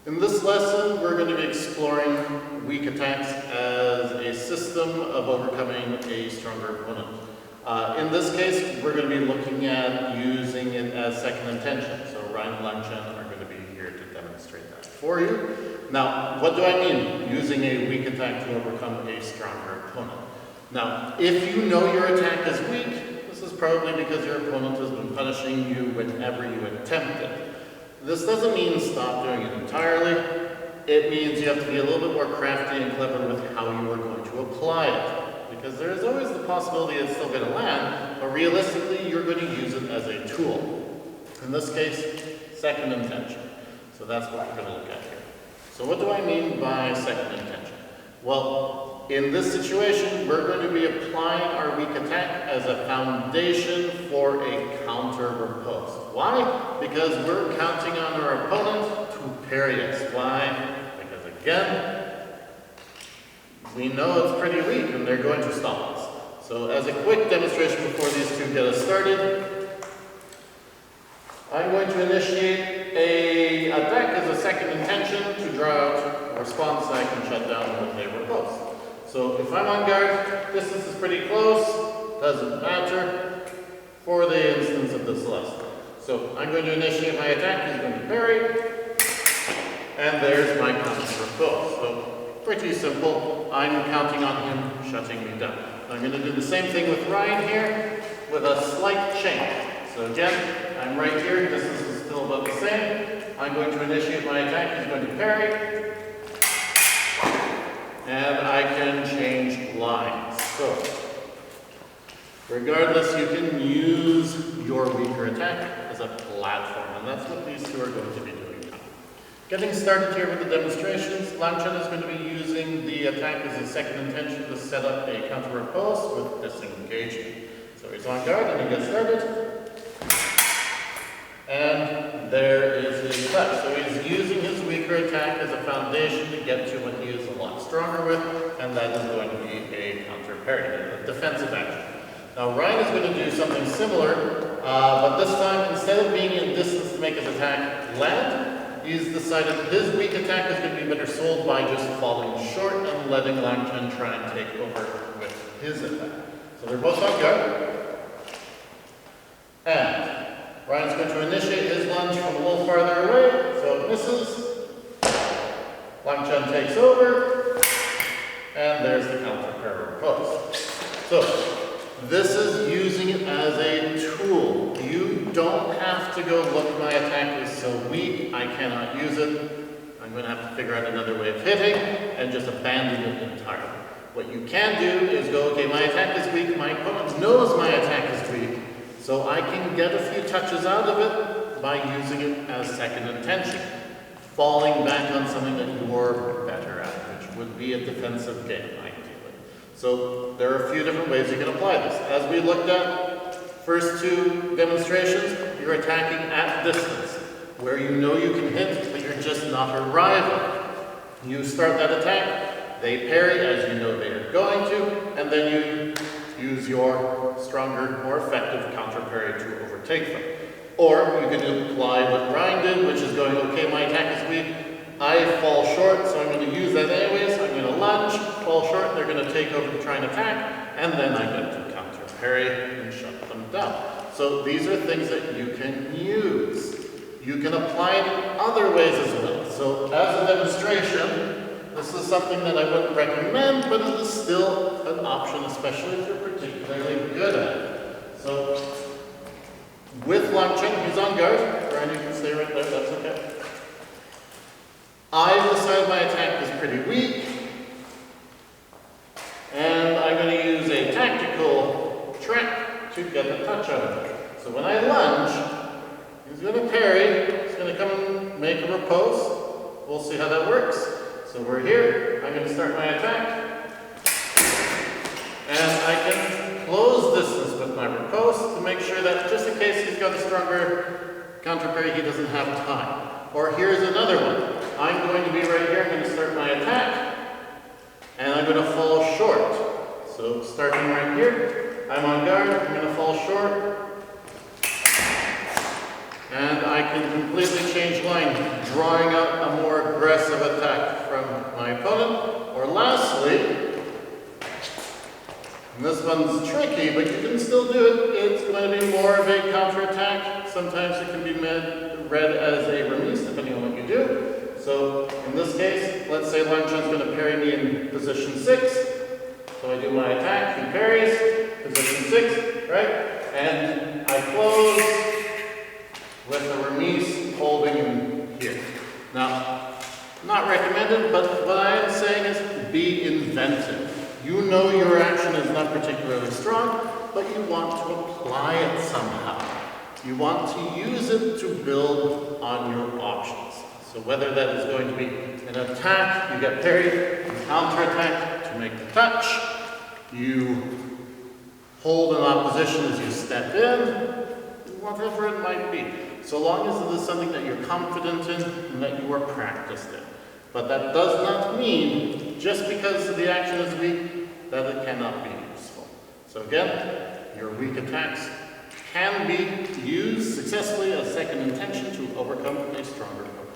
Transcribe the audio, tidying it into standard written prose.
In this lesson, we're going to be exploring weak attacks as a system of overcoming a stronger opponent. In this case, we're going to be looking at using it as second intention. So Ryan and Langchen are going to be here to demonstrate that for you. Now, what do I mean using a weak attack to overcome a stronger opponent? Now, if you know your attack is weak, this is probably because your opponent has been punishing you whenever you attempt it. This doesn't mean stop doing it entirely. It means you have to be a little bit more crafty and clever with how you are going to apply it. Because there is always the possibility it's still going to land, but realistically you're going to use it as a tool. In this case, second intention. So that's what we're going to look at here. So what do I mean by second intention? Well, in this situation, we're going to be applying our weak attack as a foundation for a counter riposte. Why? Because we're counting on our opponent to parry us. Why? Because again, we know it's pretty weak and they're going to stop us. So as a quick demonstration before these two get us started, I'm going to initiate an attack as a second intention to draw out a response I can shut down with a riposte. So if I'm on guard, distance is pretty close, doesn't matter for the instance of this lesson. So I'm going to initiate my attack, he's going to parry, and there's my counter riposte. So pretty simple, I'm counting on him shutting me down. I'm going to do the same thing with Ryan here with a slight change. So again, I'm right here, distance is still about the same. I'm going to initiate my attack, he's going to parry. And I can change lines. So, regardless, you can use your weaker attack as a platform, and that's what these two are going to be doing now. Getting started here with the demonstrations, Langchen is going to be using the attack as a second intention to set up a counter riposte with disengagement. So he's on guard and he gets started. And there is his cut. So he's using his weaker attack as a foundation to get to what he is a lot stronger with, and that is going to be a counter parry, a defensive action. Now Ryan is going to do something similar, but this time instead of being in distance to make his attack land, he's decided his weak attack is going to be better sold by just falling short and letting Langchen try and take over with his attack. So they're both on guard. And Ryan's going to initiate his lunge from a little farther away, so it misses. Langchen takes over, and there's the counter parry riposte. So, this is using it as a tool. You don't have to go, look, my attack is so weak, I cannot use it. I'm going to have to figure out another way of hitting, and just abandon it entirely. What you can do is go, okay, my attack is weak, my opponent knows my attack is weak, so I can get a few touches out of it by using it as second intention, falling back on something that you're better at, which would be a defensive game, ideally. So there are a few different ways you can apply this. As we looked at first two demonstrations, you're attacking at distance, where you know you can hit, but you're just not arriving. You start that attack, they parry as you know they are going to, and then you use your stronger, more effective counter parry to overtake them. Or you can apply what Ryan did, which is going, okay, my attack is weak, I fall short, so I'm going to use that anyways, I'm going to lunge, fall short, they're going to take over to try and attack, and then I get to counter parry and shut them down. So these are things that you can use. You can apply it in other ways as well. So as a demonstration, this is something that I wouldn't recommend, but it is still an option, especially if you're particularly good at it. So, with Langchen, he's on guard. Ryan, you can stay right there, that's okay. I've decided my attack is pretty weak, and I'm going to use a tactical trick to get a touch out of it. So when I lunge, he's going to parry, he's going to come and make a riposte. We'll see how that works. So we're here, I'm going to start my attack, and I can close distance with my riposte to make sure that just in case he's got a stronger counter parry, he doesn't have time. Or here's another one. I'm going to be right here, I'm going to start my attack, and I'm going to fall short. So starting right here, I'm on guard, I'm going to fall short, and I can completely change line, drawing out a more aggressive aggressive attack from my opponent. Or lastly, and this one's tricky, but you can still do it. It's going to be more of a counterattack. Sometimes it can be read as a remise, depending on what you do. So in this case, let's say Lang Chen's going to parry me in position 6. So I do my attack, he parries, position 6, right? And I close with a remise holding in here. Now, not recommended, but what I am saying is be inventive. You know your action is not particularly strong, but you want to apply it somehow. You want to use it to build on your options. So whether that is going to be an attack, you get parried, a counterattack to make the touch, you hold an opposition as you step in, whatever it might be. So long as it is something that you're confident in and that you are practiced in. But that does not mean, just because the action is weak, that it cannot be useful. So again, your weak attacks can be used successfully as second intention to overcome a stronger opponent.